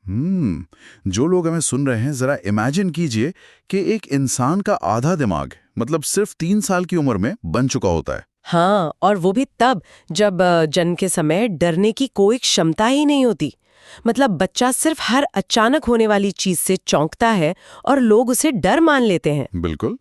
जो लोग हमें सुन रहे हैं जरा इमेजिन कीजिए कि एक इंसान का आधा दिमाग मतलब सिर्फ 3 साल की उम्र में बन चुका होता है। हाँ, और वो भी तब जब जन्म के समय डरने की कोई क्षमता ही नहीं होती। मतलब बच्चा सिर्फ हर अचानक होने वाली चीज से चौंकता है और लोग उसे डर मान लेते हैं। बिल्कुल।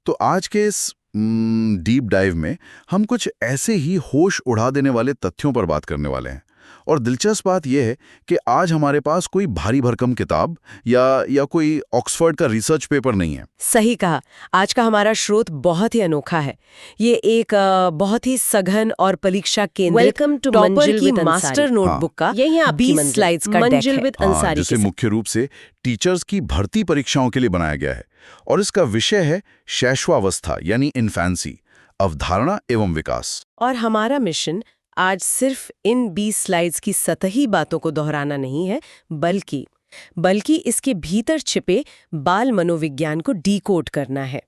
तो आज के इस डीप डाइव में हम कुछ ऐसे ही होश उड़ा देने वाले तथ्यों पर बात करने वाले हैं। और दिलचस्प बात यह है कि आज हमारे पास कोई भारी भरकम किताब या कोई ऑक्सफोर्ड का रिसर्च पेपर नहीं है। सही कहा। आज का हमारा स्रोत बहुत ही अनोखा है। ये एक बहुत ही सघन और परीक्षा केंद्रित वेलकम टू टॉपर मंजिल की विद मास्टर अंसारी। नोटबुक का यही है आपकी 20 स्लाइड्स का डेक मंजिल है। विद हाँ, अंसारी जिसे के साथ। मुख्य रूप से टीचर्स की भर्ती परीक्षाओं के लिए बनाया गया है। और इसका विषय है शैशवावस्था यानी इन्फेंसी, अवधारणा एवं विकास। और हमारा मिशन आज सिर्फ इन 20 स्लाइड्स की सतही बातों को दोहराना नहीं है, बल्कि इसके भीतर छिपे बाल मनोविज्ञान को डीकोड करना है।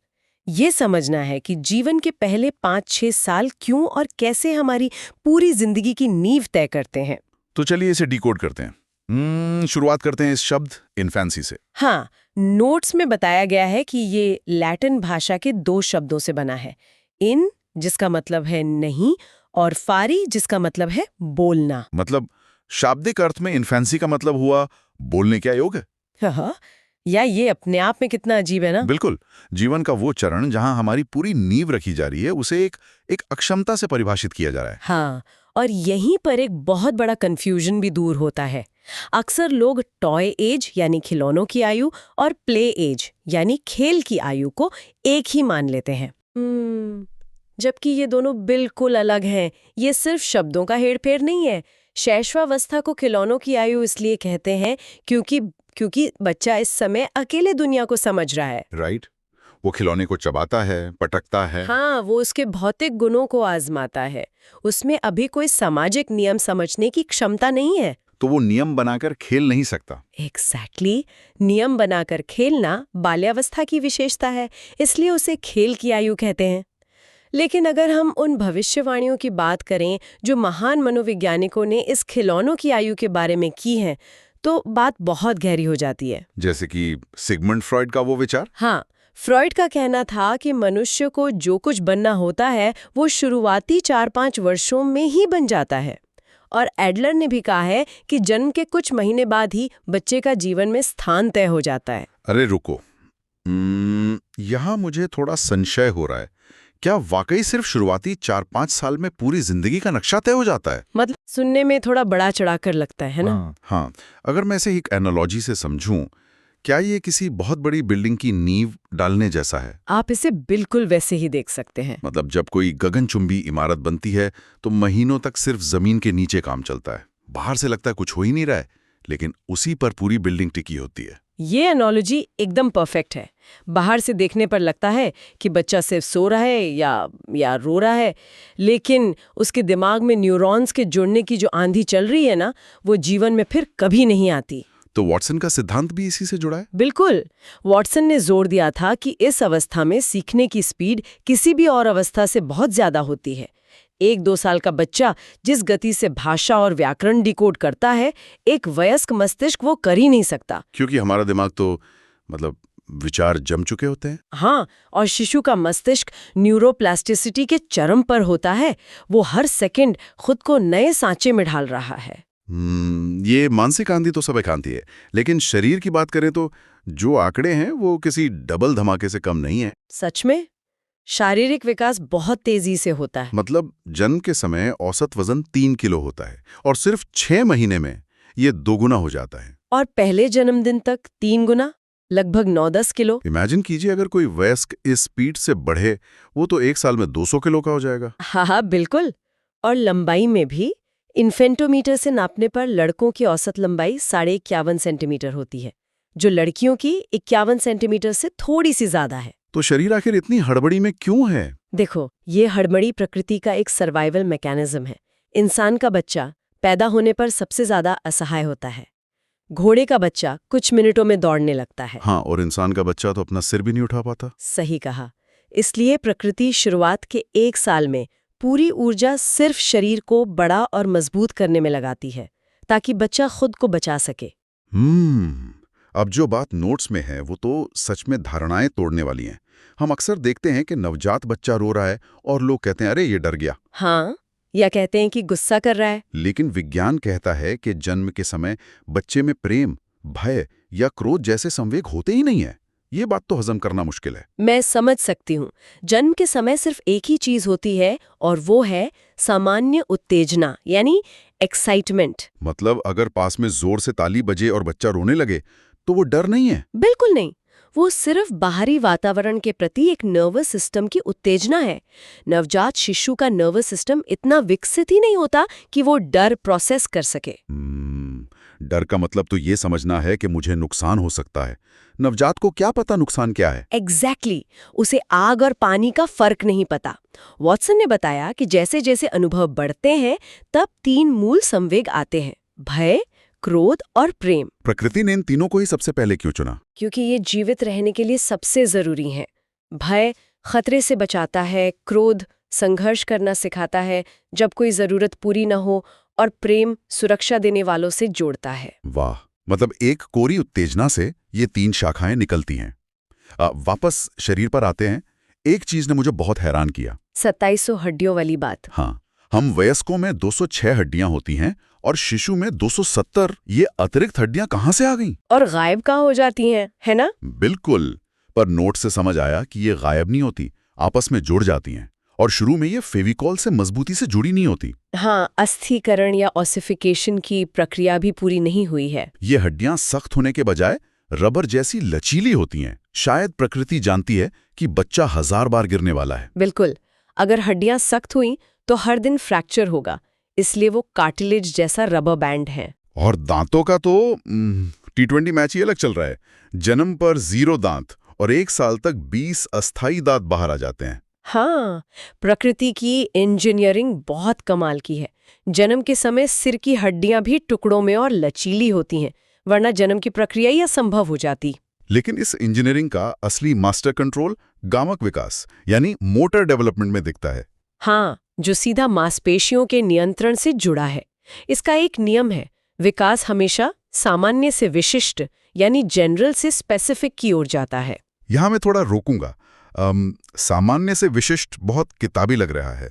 ये समझना है कि जीवन के पहले 5-6 साल क्यों और कैसे हमारी पूरी जिंदगी की नींव तय करते हैं। तो चलिए इसे डिकोड करते हैं। शुरुआत करते हैं इस शब्द इन्फेंसी से। हाँ, नोट्स में बताया गया है कि ये लैटिन भाषा के 2 शब्दों से बना है। इन जिसका मतलब है नहीं और फारी जिसका मतलब है बोलना। मतलब शाब्दिक अर्थ में इन्फेंसी का मतलब हुआ बोलने के अयोग्य। हाँ, या ये अपने आप में कितना अजीब है ना। बिल्कुल। जीवन का वो चरण जहां हमारी पूरी नींव रखी जा रही है उसे एक अक्षमता से परिभाषित किया जा रहा है। हाँ, और यहीं पर एक बहुत बड़ा कंफ्यूजन भी दूर होता है। अक्सर लोग टॉय एज यानी खिलौनों की आयु और प्ले एज यानी खेल की आयु को एक ही मान लेते हैं। जबकि ये दोनों बिल्कुल अलग हैं। ये सिर्फ शब्दों का हेरफेर नहीं है। शैशवावस्था को खिलौनों की आयु इसलिए कहते हैं क्योंकि बच्चा इस समय अकेले दुनिया को समझ रहा है। राइट। वो खिलौने को चबाता है, पटकता है। हाँ, वो उसके भौतिक गुणों को आजमाता है। उसमें अभी कोई सामाजिक नियम समझने की क्षमता नहीं है। तो वो नियम बनाकर खेल नहीं सकता। एग्जैक्टली। नियम बनाकर खेलना बाल्यावस्था की विशेषता है, इसलिए उसे खेल की आयु कहते हैं। लेकिन अगर हम उन भविष्यवाणियों की बात करें जो महान मनोवैज्ञानिकों ने इस खिलौनों की आयु के बारे में की हैं, तो बात बहुत गहरी हो जाती है। जैसे कि सिगमंड फ्रॉइड का वो विचार। हाँ, फ्रॉइड का कहना था कि मनुष्य को जो कुछ बनना होता है वो शुरुआती 4-5 वर्षों में ही बन जाता है। और एडलर ने भी कहा है कि जन्म के कुछ महीने बाद ही बच्चे का जीवन में स्थान तय हो जाता है। अरे रुको, यहाँ मुझे थोड़ा संशय हो रहा है। क्या वाकई सिर्फ शुरुआती 4-5 साल में पूरी जिंदगी का नक्शा तय हो जाता है? मतलब सुनने में थोड़ा बड़ा चढ़ाकर लगता है ना। हाँ, अगर मैं इसे एक एनालॉजी से समझूं, क्या ये किसी बहुत बड़ी बिल्डिंग की नींव डालने जैसा है? आप इसे बिल्कुल वैसे ही देख सकते हैं। मतलब जब कोई गगनचुंबी इमारत बनती है तो महीनों तक सिर्फ जमीन के नीचे काम चलता है। बाहर से लगता है कुछ हो ही नहीं रहा है, लेकिन उसी पर पूरी बिल्डिंग टिकी होती है। ये एनालॉजी एकदम परफेक्ट है। बाहर से देखने पर लगता है कि बच्चा सिर्फ सो रहा है या रो रहा है, लेकिन उसके दिमाग में न्यूरॉन्स के जुड़ने की जो आंधी चल रही है ना, वो जीवन में फिर कभी नहीं आती। तो वॉटसन का सिद्धांत भी इसी से जुड़ा है? बिल्कुल। वॉटसन ने जोर दिया था कि इस अवस्था में सीखने की स्पीड किसी भी और अवस्था से बहुत ज्यादा होती है। 1-2 साल का बच्चा जिस गति से भाषा और व्याकरण डिकोड करता है, एक वयस्क मस्तिष्क वो कर ही नहीं सकता। क्योंकि हमारा दिमाग तो मतलब विचार जम चुके होते हैं। हाँ, और शिशु का मस्तिष्क न्यूरोप्लास्टिसिटी के चरम पर होता है। वो हर सेकंड खुद को नए सांचे में ढाल रहा है। ये मानसिक आंधी तो सब एक आंधी है, लेकिन शरीर की बात करें तो जो आंकड़े हैं वो किसी डबल धमाके से कम नहीं है। सच में शारीरिक विकास बहुत तेजी से होता है। मतलब जन्म के समय औसत वजन 3 किलो होता है और सिर्फ 6 महीने में ये 2 गुना हो जाता है। और पहले जन्मदिन तक 3 गुना, लगभग 9-10 किलो। इमेजिन कीजिए अगर कोई वयस्क इस स्पीड से बढ़े, वो तो 1 साल में 200 किलो का हो जाएगा। हाँ, बिल्कुल। और लंबाई में भी इन्फेंटोमीटर से नापने पर लड़कों की औसत लंबाई 51.5 सेंटीमीटर होती है, जो लड़कियों की 51 सेंटीमीटर से थोड़ी सी ज्यादा है। तो शरीर आखिर इतनी हड़बड़ी में क्यों है? देखो, ये हड़बड़ी प्रकृति का एक सर्वाइवल मैकेनिज्म है। इंसान का बच्चा पैदा होने पर सबसे ज्यादा असहाय होता है। घोड़े का बच्चा कुछ मिनटों में दौड़ने लगता है। हाँ, और इंसान का बच्चा तो अपना सिर भी नहीं उठा पाता। सही कहा। इसलिए प्रकृति शुरुआत के 1 साल में पूरी ऊर्जा सिर्फ शरीर को बड़ा और मजबूत करने में लगाती है, ताकि बच्चा खुद को बचा सके। अब जो बात नोट्स में है वो तो सच में धारणाएं तोड़ने वाली हैं। हम अक्सर देखते हैं कि नवजात बच्चा रो रहा है और लोग कहते हैं अरे ये डर गया। हाँ, या कहते हैं कि गुस्सा कर रहा है। लेकिन विज्ञान कहता है कि जन्म के समय बच्चे में प्रेम, भय या क्रोध जैसे संवेग होते ही नहीं है। ये बात तो हजम करना मुश्किल है। मैं समझ सकती हूँ। जन्म के समय सिर्फ एक ही चीज होती है और वो है सामान्य उत्तेजना यानी एक्साइटमेंट। मतलब अगर पास में जोर से ताली बजे और बच्चा रोने लगे तो वो डर नहीं है। बिल्कुल नहीं, वो सिर्फ बाहरी वातावरण के प्रति एक नर्वस सिस्टम की उत्तेजना है। नवजात शिशु का नर्वस सिस्टम इतना विकसित ही नहीं होता कि वो डर प्रोसेस कर सके। डर का मतलब तो ये समझना है कि मुझे नुकसान हो सकता है। नवजात को क्या पता नुकसान क्या है? एग्जैक्टली उसे आग और पानी का फर्क नहीं पता। वॉटसन ने बताया कि जैसे जैसे अनुभव बढ़ते हैं तब 3 मूल संवेग आते हैं, भय, क्रोध और प्रेम। प्रकृति ने इन तीनों को ही सबसे पहले क्यों चुना? क्योंकि ये जीवित रहने के लिए सबसे जरूरी हैं। भय खतरे से बचाता है, क्रोध संघर्ष करना सिखाता है जब कोई जरूरत पूरी न हो, और प्रेम सुरक्षा देने वालों से जोड़ता है। वाह, मतलब एक कोरी उत्तेजना से ये 3 शाखाएं निकलती हैं। वापस शरीर पर आते हैं। एक चीज ने मुझे बहुत हैरान किया। 2700 हड्डियों वाली बात। हाँ, हम वयस्कों में 206 हड्डियां होती हैं और शिशु में 270। ये अतिरिक्त हड्डियां कहाँ से आ गईं? और गायब कहाँ हो जाती हैं, है ना? बिल्कुल, पर नोट से समझ आया कि ये गायब नहीं होती, आपस में जुड़ जाती हैं। और शुरू में ये फेविकॉल से मजबूती से जुड़ी नहीं होती। हाँ, अस्थिकरण या ऑसिफिकेशन की प्रक्रिया भी पूरी नहीं हुई है। ये हड्डियां सख्त होने के बजाय रबर जैसी लचीली होती हैं। शायद प्रकृति जानती है कि बच्चा 1000 बार गिरने वाला है। बिल्कुल, अगर हड्डियां सख्त हुई तो हर दिन फ्रैक्चर होगा, इसलिए वो कार्टिलेज जैसा रबर बैंड है। और दांतों का तो T20 मैच ही अलग चल रहा है। जन्म पर 0 दांत और 1 साल तक 20 अस्थायी दांत बाहर आ जाते हैं। हाँ, प्रकृति की इंजीनियरिंग बहुत कमाल की है। जन्म के समय सिर की हड्डियां भी टुकड़ों में और लचीली होती हैं, वरना जन्म की प्रक्रिया ही असंभव हो जाती। लेकिन इस इंजीनियरिंग का असली मास्टर कंट्रोल गामक विकास यानी मोटर डेवलपमेंट में दिखता है। हाँ, जो सीधा मांसपेशियों के नियंत्रण से जुड़ा है। इसका एक नियम है, विकास हमेशा सामान्य से विशिष्ट यानी जनरल से स्पेसिफिक की ओर जाता है। यहाँ मैं थोड़ा रोकूंगा। सामान्य से विशिष्ट बहुत किताबी लग रहा है।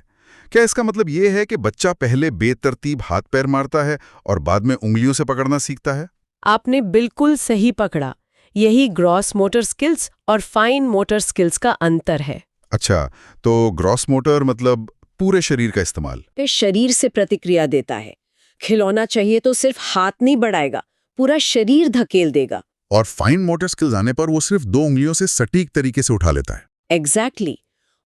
क्या इसका मतलब ये है कि बच्चा पहले बेतरतीब हाथ पैर मारता है और बाद में उंगलियों से पकड़ना सीखता है? आपने बिल्कुल सही पकड़ा। यही ग्रॉस मोटर स्किल्स और फाइन मोटर स्किल्स का अंतर है। अच्छा, तो ग्रॉस मोटर मतलब पूरे शरीर का इस्तेमाल? वे शरीर से प्रतिक्रिया देता है। खिलौना चाहिए तो सिर्फ हाथ नहीं बढ़ाएगा, पूरा शरीर धकेल देगा। और फाइन मोटर स्किल्स आने पर वो सिर्फ 2 उंगलियों से सटीक तरीके से उठा लेता है। एग्जैक्टली।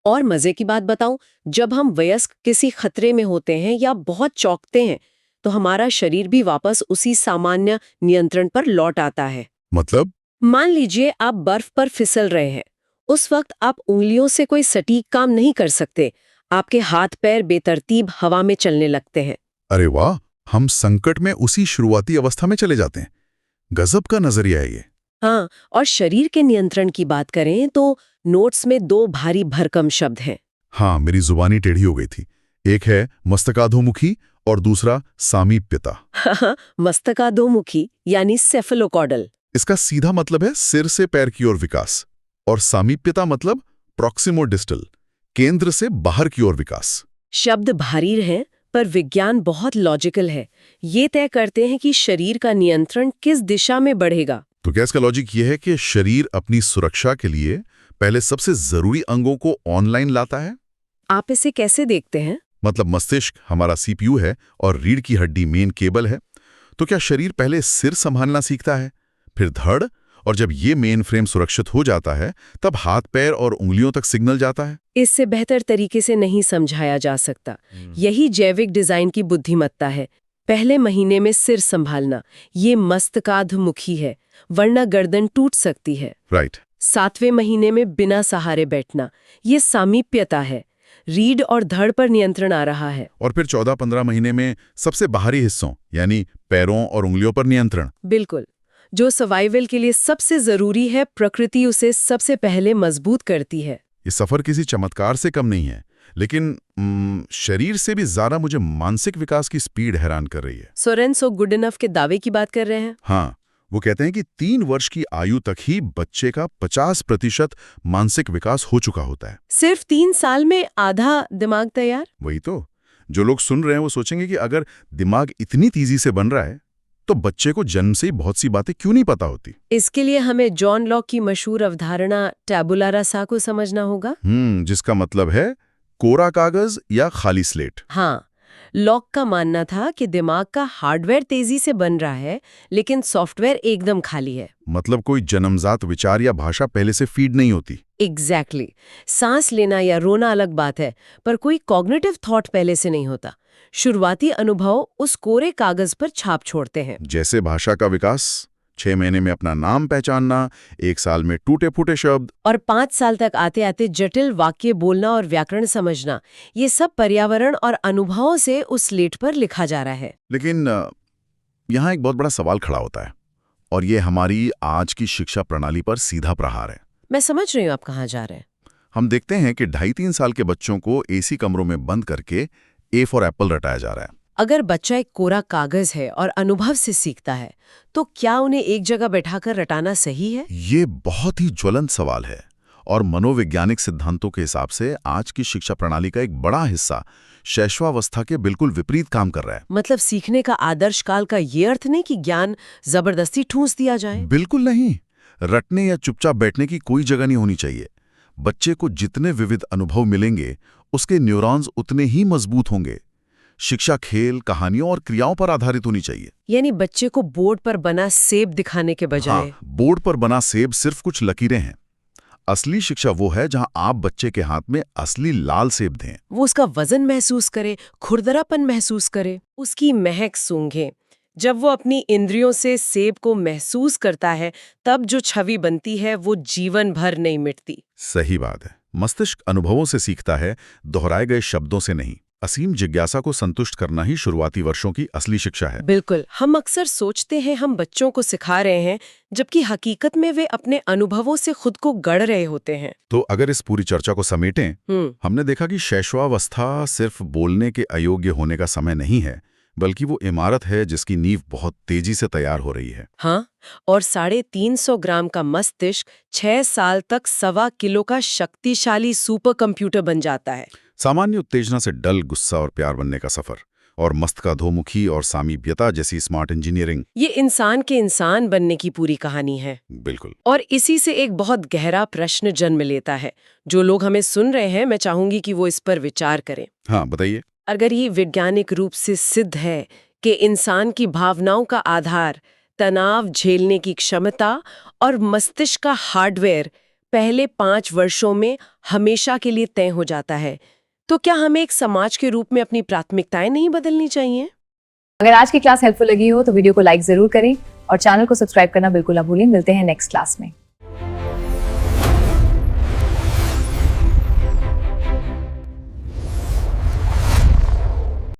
और मजे की बात बताऊं, जब हम वयस्क किसी खतरे में होते हैं या बहुत चौंकते हैं तो हमारा शरीर भी वापस उसी सामान्य नियंत्रण पर लौट आता है। मतलब? मान लीजिए आप बर्फ पर फिसल रहे हैं। उस वक्त आप उंगलियों से कोई सटीक काम नहीं कर सकते, आपके हाथ पैर बेतरतीब हवा में चलने लगते हैं। अरे वाह, हम संकट में उसी शुरुआती अवस्था में चले जाते हैं। गजब का नजरिया है ये। हाँ, और शरीर के नियंत्रण की बात करें तो नोट्स में 2 भारी भरकम शब्द हैं। हाँ, मेरी जुबानी टेढ़ी हो गई थी। एक है मस्तकाधोमुखी और दूसरा सामीप्यता। मस्तकाधोमुखी यानी सेफेलोकॉर्डल। इसका सीधा मतलब है सिर से पैर की ओर विकास, और सामीप्यता मतलब प्रॉक्सिमोडिस्टल, केंद्र से बाहर की ओर विकास। शब्द भारी हैं पर विज्ञान बहुत लॉजिकल है। ये तय करते हैं कि शरीर का नियंत्रण किस दिशा में बढ़ेगा। तो क्या इसका लॉजिक ये है कि शरीर अपनी सुरक्षा के लिए पहले सबसे जरूरी अंगों को ऑनलाइन लाता है? आप इसे कैसे देखते हैं? मतलब मस्तिष्क हमारा सीपीयू है और रीढ़ की हड्डी मेन केबल है। तो क्या शरीर पहले सिर संभालना सीखता है, फिर धड़, और जब ये मेन फ्रेम सुरक्षित हो जाता है तब हाथ पैर और उंगलियों तक सिग्नल जाता है? इससे बेहतर तरीके से नहीं समझाया जा सकता। यही जैविक डिजाइन की बुद्धिमत्ता है। पहले महीने में सिर संभालना, ये मस्तकाधमुखी है, वरना गर्दन टूट सकती है। राइट। 7वें महीने में बिना सहारे बैठना, ये सामीप्यता है, रीढ़ और धड़ पर नियंत्रण आ रहा है। और फिर 14-15 महीने में सबसे बाहरी हिस्सों यानी पैरों और उंगलियों पर नियंत्रण। बिल्कुल, जो सर्वाइवल के लिए सबसे जरूरी है, प्रकृति उसे सबसे पहले मजबूत करती है। ये सफर किसी चमत्कार से कम नहीं है, लेकिन शरीर से भी ज्यादा मुझे मानसिक विकास की स्पीड हैरान कर रही है। सोरेन सो गुड इनफ के दावे की बात कर रहे हैं। हाँ, वो कहते हैं कि 3 वर्ष की आयु तक ही बच्चे का 50% मानसिक विकास हो चुका होता है। सिर्फ 3 साल में आधा दिमाग तैयार? वही तो, जो लोग सुन रहे हैं वो सोचेंगे कि अगर दिमाग इतनी तेजी से बन रहा है तो बच्चे को जन्म से ही बहुत सी बातें क्यों नहीं पता होती। इसके लिए हमें जॉन लॉक की मशहूर अवधारणा टैबुला रासा को समझना होगा। जिसका मतलब है कोरा कागज या खाली स्लेट। हाँ, लॉक का मानना था कि दिमाग का हार्डवेयर तेजी से बन रहा है, लेकिन सॉफ्टवेयर एकदम खाली है। मतलब कोई जन्मजात विचार या भाषा पहले से फीड नहीं होती। एग्जैक्टली सांस लेना या रोना अलग बात है, पर कोई कॉग्निटिव थॉट पहले से नहीं होता। शुरुआती अनुभव उस कोरे कागज पर छाप छोड़ते हैं। जैसे भाषा का विकास, 6 महीने में अपना नाम पहचानना, 1 साल में टूटे-फूटे शब्द, और 5 साल तक आते आते जटिल वाक्य बोलना और व्याकरण समझना, ये सब पर्यावरण और अनुभवों से उस स्लेट पर लिखा जा रहा है। लेकिन यहाँ एक बहुत बड़ा सवाल खड़ा होता है, और ये हमारी आज की शिक्षा प्रणाली पर सीधा प्रहार है। मैं समझ रही हूँ आप कहाँ जा रहे हैं। हम देखते हैं कि 2.5-3 साल के बच्चों को एसी कमरों में बंद करके ए फॉर एप्पल रटाया जा रहा है। अगर बच्चा एक कोरा कागज है और अनुभव से सीखता है, तो क्या उन्हें एक जगह बैठाकर रटाना सही है? ये बहुत ही ज्वलंत सवाल है, और मनोवैज्ञानिक सिद्धांतों के हिसाब से आज की शिक्षा प्रणाली का एक बड़ा हिस्सा शैशवावस्था के बिल्कुल विपरीत काम कर रहा है। मतलब सीखने का आदर्श काल का ये अर्थ नहीं कि ज्ञान जबरदस्ती ठूंस दिया जाए। बिल्कुल नहीं। रटने या चुपचाप बैठने की कोई जगह नहीं होनी चाहिए। बच्चे को जितने विविध अनुभव मिलेंगे, उसके न्यूरॉन्स उतने ही मजबूत होंगे। शिक्षा खेल, कहानियों और क्रियाओं पर आधारित होनी चाहिए। यानी बच्चे को बोर्ड पर बना सेब दिखाने के बजाय। हाँ, बोर्ड पर बना सेब सिर्फ कुछ लकीरें हैं। असली शिक्षा वो है जहां आप बच्चे के हाथ में असली लाल सेब दें। वो उसका वजन महसूस करे, खुरदरापन महसूस करे, उसकी महक सूंघे। जब वो अपनी इंद्रियों से सेब को महसूस करता है, तब जो छवि बनती है वो जीवन भर नहीं मिटती। सही बात है। मस्तिष्क अनुभवों से सीखता है, दोहराए गए शब्दों से नहीं। असीम जिज्ञासा को संतुष्ट करना ही शुरुआती वर्षों की असली शिक्षा है। बिल्कुल, हम अक्सर सोचते हैं हम बच्चों को सिखा रहे हैं, जबकि हकीकत में वे अपने अनुभवों से खुद को गढ़ रहे होते हैं। तो अगर इस पूरी चर्चा को समेटें, हमने देखा कि शैशवावस्था सिर्फ बोलने के अयोग्य होने का समय नहीं है, बल्कि वो इमारत है जिसकी नींव बहुत तेजी से तैयार हो रही है। हाँ, और 350 ग्राम का मस्तिष्क 6 साल तक 1.25 किलो का शक्तिशाली सुपर कंप्यूटर बन जाता है। सामान्य उत्तेजना से डल, गुस्सा और प्यार बनने का सफर, और मस्तिष्काधोमुखी और सामीप्यता जैसी स्मार्ट इंजीनियरिंग, ये इंसान के इंसान बनने की पूरी कहानी है। बिल्कुल। और इसी से एक बहुत गहरा प्रश्न जन्म लेता है। जो लोग हमें सुन रहे हैं, मैं चाहूंगी कि वो इस पर विचार करें। हाँ, बताइए। अगर ये वैज्ञानिक रूप से सिद्ध है कि इंसान की भावनाओं का आधार तनाव झेलने की क्षमता और मस्तिष्क का हार्डवेयर पहले 5 वर्षों में हमेशा के लिए तय हो जाता है, तो क्या हमें एक समाज के रूप में अपनी प्राथमिकताएं नहीं बदलनी चाहिए? अगर आज की क्लास हेल्पफुल लगी हो तो वीडियो को लाइक जरूर करें और चैनल को सब्सक्राइब करना बिल्कुल ना भूलें। मिलते हैं नेक्स्ट क्लास में।